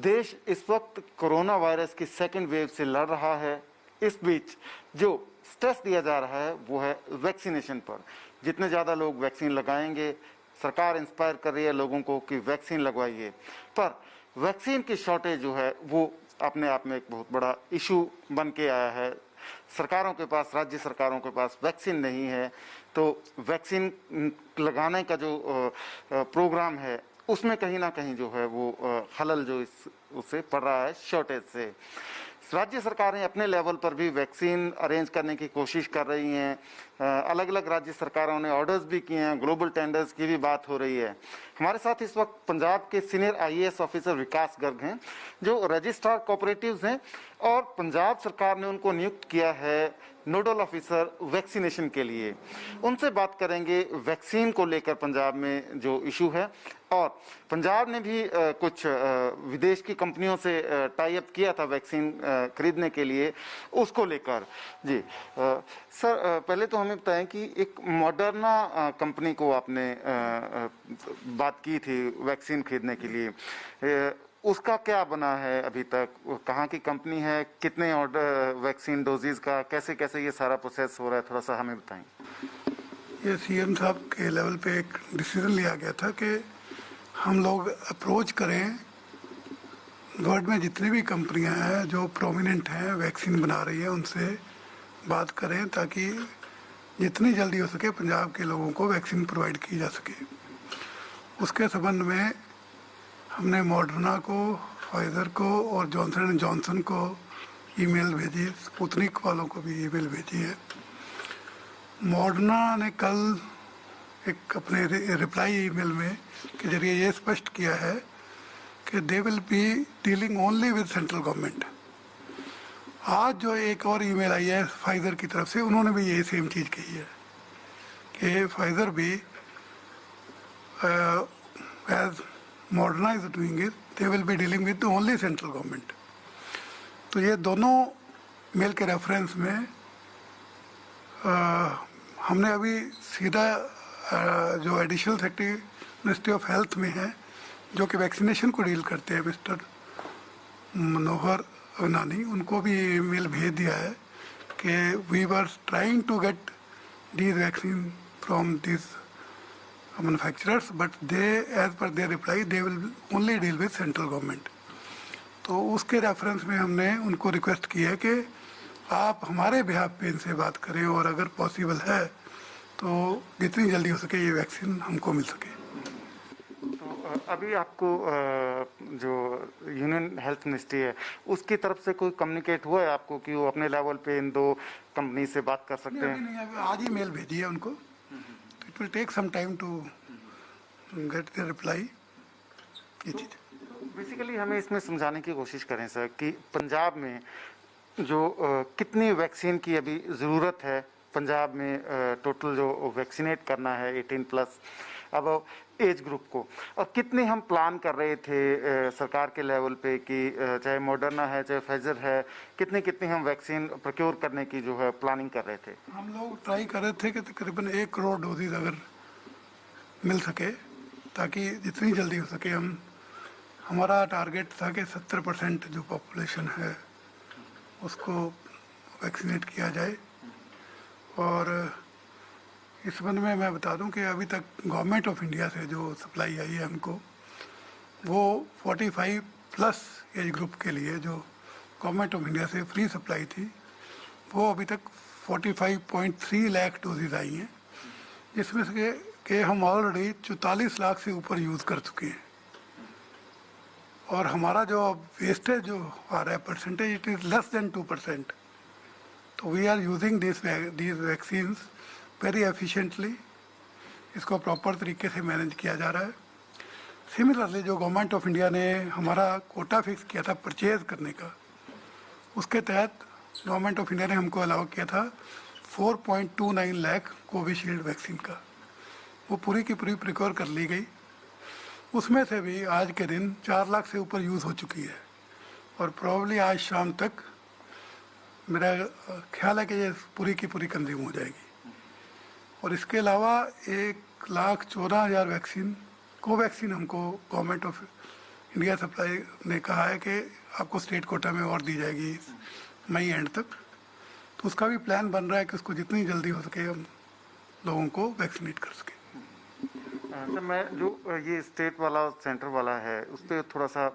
देश इस वक्त कोरोना वायरस की सेकेंड वेव से लड़ रहा है। इस बीच जो स्ट्रेस दिया जा रहा है वो है वैक्सीनेशन पर। जितने ज़्यादा लोग वैक्सीन लगाएंगे, सरकार इंस्पायर कर रही है लोगों को कि वैक्सीन लगवाइए, पर वैक्सीन की शॉर्टेज जो है वो अपने आप में एक बहुत बड़ा इशू बन के आया है। सरकारों के पास, राज्य सरकारों के पास वैक्सीन नहीं है, तो वैक्सीन लगाने का जो प्रोग्राम है उसमें कहीं ना कहीं जो है वो खलल जो उससे पड़ रहा है, शॉर्टेज से। राज्य सरकारें अपने लेवल पर भी वैक्सीन अरेंज करने की कोशिश कर रही हैं। अलग अलग राज्य सरकारों ने ऑर्डर्स भी किए हैं, ग्लोबल टेंडर्स की भी बात हो रही है। हमारे साथ इस वक्त पंजाब के सीनियर आईएएस ऑफिसर विकास गर्ग हैं, जो रजिस्ट्रार कोऑपरेटिव्स हैं और पंजाब सरकार ने उनको नियुक्त किया है नोडल ऑफिसर वैक्सीनेशन के लिए। उनसे बात करेंगे वैक्सीन को लेकर पंजाब में जो इशू है, और पंजाब ने भी कुछ विदेश की कंपनियों से टाई अप किया था वैक्सीन खरीदने के लिए, उसको लेकर। जी सर, पहले तो हमें बताएं कि एक मॉडर्ना कंपनी को आपने बात की थी वैक्सीन खरीदने के लिए, उसका क्या बना है अभी तक? कहाँ की कंपनी है, कितने ऑर्डर वैक्सीन डोजेज का, कैसे कैसे ये सारा प्रोसेस हो रहा है, थोड़ा सा हमें बताएं। ये सीएम साहब के लेवल पे एक डिसीजन लिया गया था कि हम लोग अप्रोच करें वर्ल्ड में जितनी भी कंपनियां हैं जो प्रोमिनेंट हैं वैक्सीन बना रही है, उनसे बात करें ताकि जितनी जल्दी हो सके पंजाब के लोगों को वैक्सीन प्रोवाइड की जा सके। उसके संबंध में हमने मॉडर्ना को, फाइजर को और जॉनसन एंड जॉनसन को ईमेल भेजी, स्पुतनिक वालों को भी ईमेल भेजी है। मॉडर्ना ने कल एक अपने रिप्लाई ईमेल में के जरिए ये स्पष्ट किया है कि दे will be dealing only with central government. आज जो एक और ईमेल आई है फाइजर की तरफ से, उन्होंने भी यही सेम चीज़ कही है कि फाइजर भी as Moderna is doing it, they will be dealing with the only central government। तो ये दोनों मेल के रेफरेंस में हमने अभी सीधा जो additional secretary ministry of health में है, जो कि वैक्सीनेशन को डील करते हैं, मिस्टर मनोहर अगनानी, उनको भी ईमेल भेज दिया है कि we were trying to get these vaccine from this manufacturers, but they, as per their reply, they will only deal with central government। तो उसके रेफरेंस में हमने उनको रिक्वेस्ट की है कि आप हमारे बिहाफ पे इनसे बात करें और अगर पॉसिबल है तो जितनी जल्दी हो सके ये वैक्सीन हमको मिल सके। तो अभी आपको जो यूनियन हेल्थ मिनिस्ट्री है उसकी तरफ से कोई कम्युनिकेट हुआ है आपको कि वो अपने लेवल पे इन दो कंपनी से बात कर सकते हैं? नहीं, अभी आज ही मेल भेजी है उनको। It will take some time to get the reply। ये चीज बेसिकली हमें इसमें समझाने की कोशिश करें सर कि पंजाब में जो कितनी वैक्सीन की अभी ज़रूरत है, पंजाब में टोटल जो वैक्सीनेट करना है 18+ अब एज ग्रुप को, और कितने हम प्लान कर रहे थे सरकार के लेवल पे कि चाहे मॉडर्ना है चाहे फाइजर है, कितनी कितनी हम वैक्सीन प्रोक्योर करने की जो है प्लानिंग कर रहे थे? हम लोग ट्राई कर रहे थे कि तकरीबन 1 करोड़ डोजेज अगर मिल सके ताकि जितनी जल्दी हो सके हमारा टारगेट था कि 70% जो पॉपुलेशन है उसको वैक्सीनेट किया जाए। और इस संबंध में मैं बता दूं कि अभी तक गवर्नमेंट ऑफ इंडिया से जो सप्लाई आई है हमको, वो 45+ एज ग्रुप के लिए जो गवर्नमेंट ऑफ इंडिया से फ्री सप्लाई थी, वो अभी तक 45.3 लाख डोजेज आई हैं, जिसमें से कि हम ऑलरेडी 44 लाख से ऊपर यूज़ कर चुके हैं। और हमारा जो वेस्टेज जो आ रहा है percentage, it is less than 2%। तो we are using these vaccines very efficiently. इसको प्रॉपर तरीके से मैनेज किया जा रहा है। सिमिलरली जो गवर्नमेंट ऑफ इंडिया ने हमारा कोटा फिक्स किया था परचेज करने का, उसके तहत गवर्नमेंट ऑफ इंडिया ने हमको अलाउ किया था 4.29 लाख कोविशील्ड वैक्सीन का। वो पूरी की पूरी प्रिक्योर कर ली गई। उसमें से भी आज के दिन 4 लाख से ऊपर यूज़ हो चुकी है, और प्रॉब्ली आज शाम तक मेरा ख्याल है कि ये पूरी की पूरी कंज्यूम हो जाएगी। और इसके अलावा 1,14,000 वैक्सीन कोवैक्सीन हमको गवर्नमेंट ऑफ इंडिया सप्लाई ने कहा है कि आपको स्टेट कोटा में और दी जाएगी मई एंड तक। तो उसका भी प्लान बन रहा है कि उसको जितनी जल्दी हो सके हम लोगों को वैक्सीनेट कर सकें। सर, मैं जो ये स्टेट वाला और सेंटर वाला है उस पर थोड़ा सा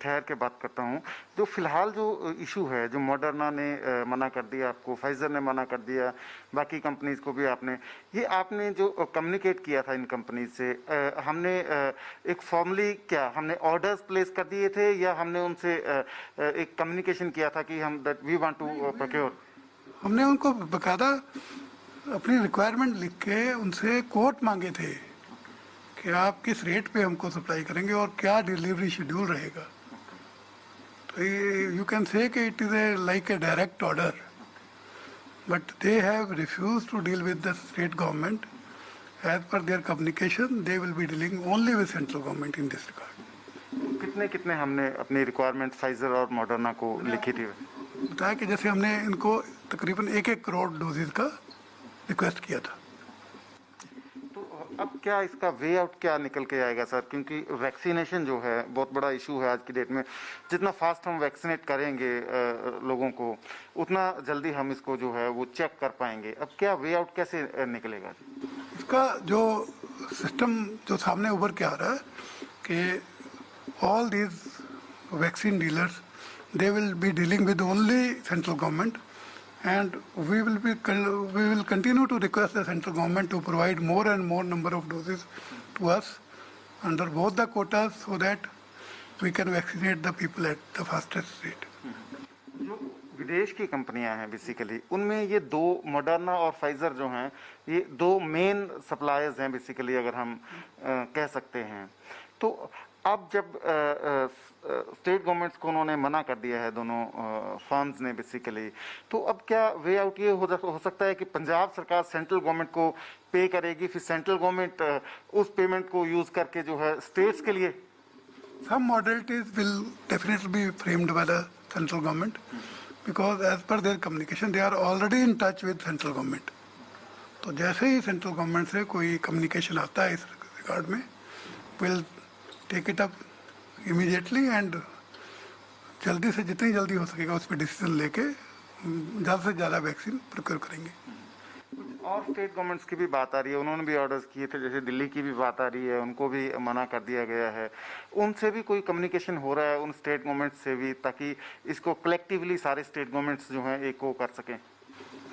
ठहर के बात करता हूँ। जो फिलहाल जो इशू है, जो मॉडर्ना ने मना कर दिया, आपको फाइजर ने मना कर दिया, बाकी कंपनीज को भी आपने जो कम्युनिकेट किया था इन कंपनीज से, हमने एक फॉर्मली क्या हमने ऑर्डर्स प्लेस कर दिए थे या हमने उनसे एक कम्युनिकेशन किया था कि हम that we want to procure? हमने उनको बकायदा अपनी रिक्वायरमेंट लिख के उनसे कोट मांगे थे कि आप किस रेट पे हमको सप्लाई करेंगे और क्या डिलीवरी शेड्यूल रहेगा। तो यू कैन से कि it is a like a direct order, but they have refuse to deal with the state government. As per their communication they will be dealing only with central government in this regard. कितने कितने हमने अपनी requirement Pfizer और Moderna को लिखी थी? बताया कि जैसे हमने इनको तकरीबन 1-1 करोड़ डोजेज का रिक्वेस्ट किया था। तो अब क्या इसका वे आउट क्या निकल के आएगा सर? क्योंकि वैक्सीनेशन जो है बहुत बड़ा इशू है आज की डेट में। जितना फास्ट हम वैक्सीनेट करेंगे लोगों को, उतना जल्दी हम इसको जो है वो चेक कर पाएंगे। अब क्या वे आउट कैसे निकलेगा? इसका जो सिस्टम जो सामने उभर के आ रहा है कि all these vaccine dealers, they will be dealing with only central government, and we will continue to request the central government to provide more and more number of doses to us under both the quotas so that we can vaccinate the people at the fastest rate. जो विदेश की कंपनियां हैं basically, उनमें ये दो Moderna और Pfizer जो हैं, ये दो मेन सप्लायर्स हैं बेसिकली, अगर हम कह सकते हैं। तो अब जब स्टेट गवर्नमेंट्स को उन्होंने मना कर दिया है, दोनों फर्म्स ने बेसिकली, तो अब क्या वे आउट ये हो सकता है कि पंजाब सरकार सेंट्रल गवर्नमेंट को पे करेगी, फिर सेंट्रल गवर्नमेंट उस पेमेंट को यूज करके जो है स्टेट्स के लिए? Some modalities will definitely be framed by the central government because as per their communication they are already in touch with central government. तो जैसे ही सेंट्रल गवर्नमेंट से कोई कम्युनिकेशन आता है इस रिगार्ड में, will take it up immediately and जल्दी से जितनी जल्दी हो सकेगा उस पर डिसीजन लेके ज़्यादा से ज़्यादा वैक्सीन प्रोक्योर करेंगे। और स्टेट गवर्नमेंट्स की भी बात आ रही है, उन्होंने भी ऑर्डर्स किए थे, जैसे दिल्ली की भी बात आ रही है, उनको भी मना कर दिया गया है। उनसे भी कोई कम्युनिकेशन हो रहा है, उन स्टेट गवर्नमेंट्स से भी, ताकि इसको कलेक्टिवली सारे स्टेट गवर्नमेंट्स जो हैं एक को कर सकें?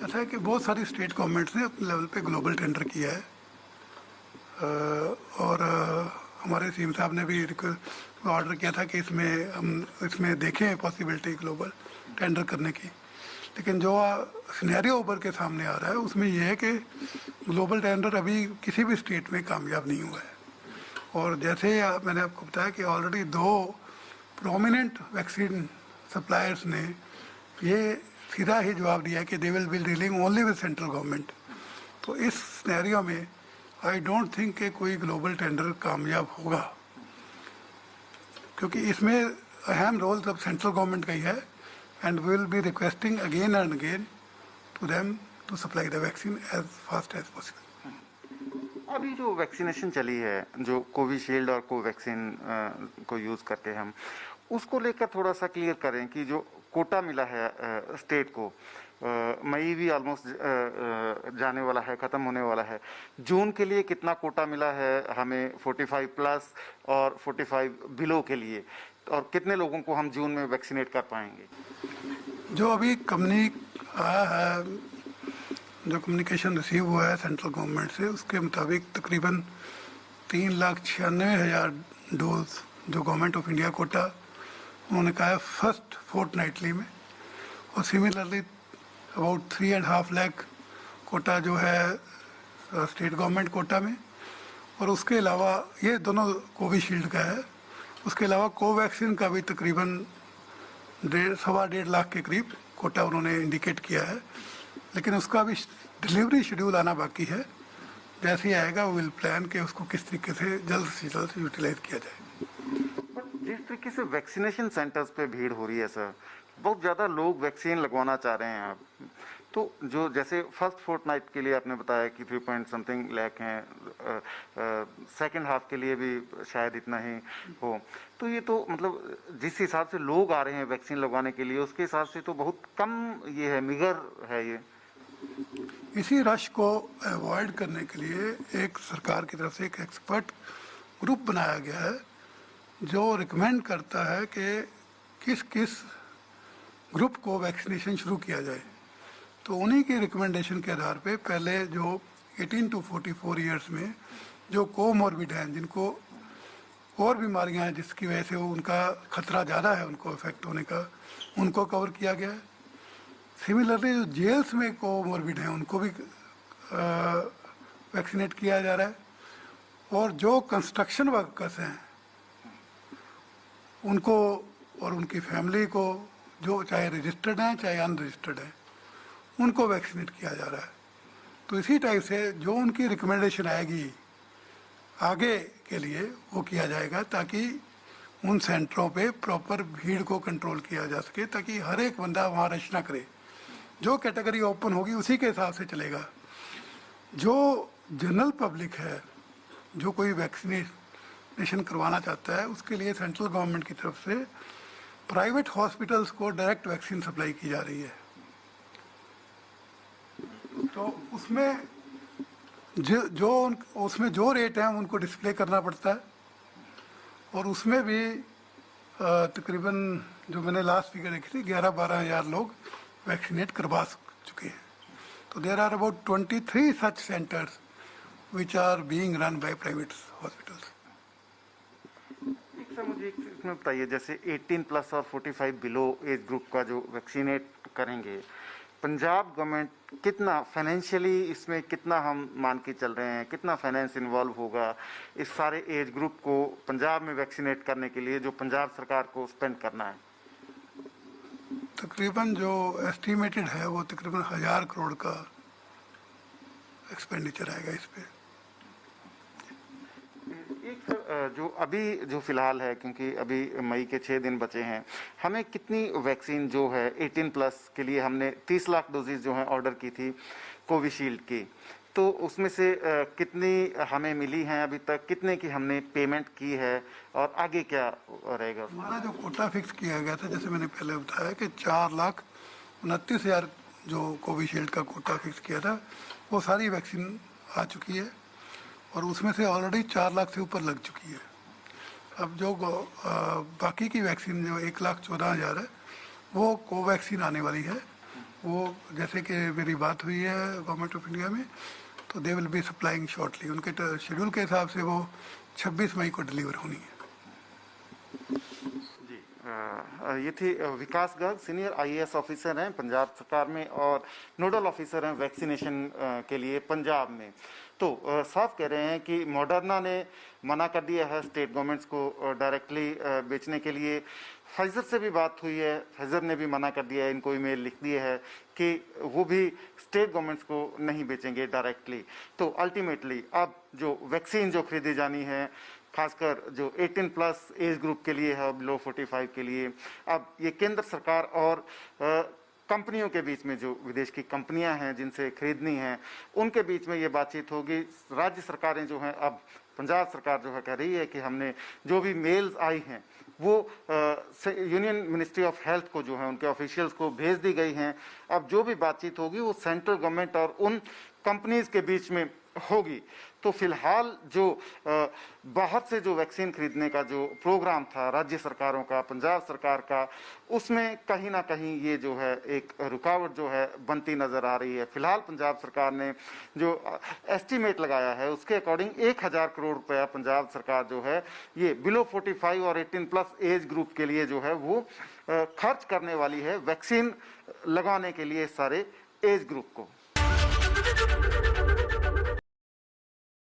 ऐसा है कि बहुत सारी स्टेट गवर्नमेंट्स ने अपने लेवल पे ग्लोबल टेंडर किया है और हमारे सीएम साहब ने भी ऑर्डर किया था कि इसमें देखें पॉसिबिलिटी ग्लोबल टेंडर करने की। लेकिन जो सिनेरियो उभर के सामने आ रहा है उसमें यह है कि ग्लोबल टेंडर अभी किसी भी स्टेट में कामयाब नहीं हुआ है। और जैसे मैंने आपको बताया कि ऑलरेडी 2 प्रोमिनेंट वैक्सीन सप्लायर्स ने ये सीधा ही जवाब दिया कि दे will be dealing only with central government. तो इस सिनेरियो में आई डोंट थिंक कि कोई ग्लोबल टेंडर कामयाब होगा, क्योंकि इसमें अहम रोल सब सेंट्रल गवर्नमेंट का ही है and we will be requesting again and again to them to supply the vaccine as fast as possible. अभी जो वैक्सीनेशन चली है, जो कोविशील्ड और कोवैक्सीन को यूज करके, हम उसको लेकर थोड़ा सा क्लियर करें कि जो कोटा मिला है स्टेट को, मई भी ऑलमोस्ट जाने वाला है, खत्म होने वाला है। जून के लिए कितना कोटा मिला है हमें 45 प्लस और 45 बिलो के लिए, और कितने लोगों को हम जून में वैक्सीनेट कर पाएंगे? जो अभी आया है, जो कम्युनिकेशन रिसीव हुआ है सेंट्रल गवर्नमेंट से, उसके मुताबिक तकरीबन 3,96,000 डोज जो गवर्नमेंट ऑफ इंडिया कोटा उन्होंने कहा है फर्स्ट फोर्टनाइटली में, और सिमिलरली अबाउट 3.5 लाख कोटा जो है स्टेट गवर्नमेंट कोटा में, और उसके अलावा ये दोनों कोविशील्ड का है। उसके अलावा कोवैक्सीन का भी तकरीबन 1.25 लाख के करीब कोटा उन्होंने इंडिकेट किया है, लेकिन उसका भी डिलीवरी शेड्यूल आना बाकी है। जैसे ही आएगा विल प्लान कि उसको किस तरीके से जल्द यूटिलाइज किया जाए। जिस तरीके से वैक्सीनेशन सेंटर्स पे भीड़ हो रही है सर, बहुत ज़्यादा लोग वैक्सीन लगवाना चाह रहे हैं आप, तो जो जैसे फर्स्ट फोर्टनाइट के लिए आपने बताया कि 3 पॉइंट समथिंग लाख हैं, सेकंड हाफ के लिए भी शायद इतना ही हो। तो ये तो मतलब जिस हिसाब से लोग आ रहे हैं वैक्सीन लगवाने के लिए, उसके हिसाब से तो बहुत कम ये है, मिगर है ये। इसी रश को अवॉइड करने के लिए एक सरकार की तरफ से एक एक्सपर्ट ग्रुप बनाया गया है जो रिकमेंड करता है कि किस किस ग्रुप को वैक्सीनेशन शुरू किया जाए। तो उन्हीं की रिकमेंडेशन के आधार पे पहले जो 18 to 44 ईयर्स में जो कोमॉर्बिड हैं, जिनको और बीमारियां हैं जिसकी वजह से उनका खतरा ज़्यादा है उनको इफेक्ट होने का, उनको कवर किया गया है। सिमिलरली जो जेल्स में कोमॉर्बिड हैं उनको भी वैक्सीनेट किया जा रहा है। और जो कंस्ट्रक्शन वर्कर्स हैं उनको और उनकी फैमिली को, जो चाहे रजिस्टर्ड हैं चाहे अनरजिस्टर्ड हैं, उनको वैक्सीनेट किया जा रहा है। तो इसी टाइप से जो उनकी रिकमेंडेशन आएगी आगे के लिए वो किया जाएगा, ताकि उन सेंटरों पे प्रॉपर भीड़ को कंट्रोल किया जा सके, ताकि हर एक बंदा वहाँ रश ना करे। जो कैटेगरी ओपन होगी उसी के हिसाब से चलेगा। जो जनरल पब्लिक है, जो कोई वैक्सीनेशन करवाना चाहता है, उसके लिए सेंट्रल गवर्नमेंट की तरफ से प्राइवेट हॉस्पिटल्स को डायरेक्ट वैक्सीन सप्लाई की जा रही है। तो उसमें उसमें जो रेट है उनको डिस्प्ले करना पड़ता है। और उसमें भी तकरीबन जो मैंने लास्ट फिगर देखी थी 11-12 हज़ार लोग वैक्सीनेट करवा चुके हैं। तो there are about 23 such centres which are being run by private hospitals. Sir मुझे इसमें बताइए, जैसे 18 प्लस और 45 बिलो एज ग्रुप का जो वैक्सीनेट करेंगे, पंजाब गवर्नमेंट कितना फाइनेंशियली इसमें कितना हम मान के चल रहे हैं, कितना फाइनेंस इन्वॉल्व होगा इस सारे एज ग्रुप को पंजाब में वैक्सीनेट करने के लिए, जो पंजाब सरकार को स्पेंड करना है? तकरीबन जो एस्टिमेटेड है वो तकरीबन 1000 करोड़ का एक्सपेंडिचर आएगा इस पे। एक सर जो अभी जो फिलहाल है, क्योंकि अभी मई के 6 दिन बचे हैं, हमें कितनी वैक्सीन जो है 18 प्लस के लिए हमने 30 लाख डोजेज जो है ऑर्डर की थी कोविशील्ड की, तो उसमें से कितनी हमें मिली हैं अभी तक, कितने की हमने पेमेंट की है और आगे क्या रहेगा? हमारा जो कोटा फिक्स किया गया था, जैसे मैंने पहले बताया कि 4,29,000 जो कोविशील्ड का कोटा फिक्स किया था, वो सारी वैक्सीन आ चुकी है और उसमें से ऑलरेडी 4 लाख से ऊपर लग चुकी है। अब जो बाकी की वैक्सीन जो 1,14,000 है वो कोवैक्सीन आने वाली है। वो जैसे कि मेरी बात हुई है गवर्नमेंट ऑफ इंडिया में, तो दे विल बी सप्लाइंग शॉर्टली। उनके शेड्यूल के हिसाब से वो 26 मई को डिलीवर होनी है। ये थी विकास गर्ग, सीनियर आईएएस ऑफिसर हैं पंजाब सरकार में और नोडल ऑफिसर हैं वैक्सीनेशन के लिए पंजाब में। तो साफ कह रहे हैं कि मॉडर्ना ने मना कर दिया है स्टेट गवर्नमेंट्स को डायरेक्टली बेचने के लिए। फाइजर से भी बात हुई है, फाइजर ने भी मना कर दिया है, इनको ईमेल लिख दिए है कि वो भी स्टेट गवर्नमेंट्स को नहीं बेचेंगे डायरेक्टली। तो अल्टीमेटली अब जो वैक्सीन जो खरीदी जानी है, खासकर जो 18 प्लस एज ग्रुप के लिए है, बिलो 45 के लिए, अब ये केंद्र सरकार और कंपनियों के बीच में, जो विदेश की कंपनियां हैं जिनसे खरीदनी है, उनके बीच में ये बातचीत होगी। राज्य सरकारें जो हैं, अब पंजाब सरकार जो है कह रही है कि हमने जो भी मेल्स आई हैं वो यूनियन मिनिस्ट्री ऑफ हेल्थ को जो है उनके ऑफिशियल्स को भेज दी गई हैं। अब जो भी बातचीत होगी वो सेंट्रल गवर्नमेंट और उन कंपनीज के बीच में होगी। तो फिलहाल जो बाहर से जो वैक्सीन खरीदने का जो प्रोग्राम था राज्य सरकारों का, पंजाब सरकार का, उसमें कहीं ना कहीं ये जो है एक रुकावट जो है बनती नजर आ रही है। फिलहाल पंजाब सरकार ने जो एस्टीमेट लगाया है उसके अकॉर्डिंग 1000 करोड़ रुपया पंजाब सरकार जो है ये बिलो 45 और 18 प्लस एज ग्रुप के लिए जो है वो खर्च करने वाली है वैक्सीन लगाने के लिए सारे एज ग्रुप को।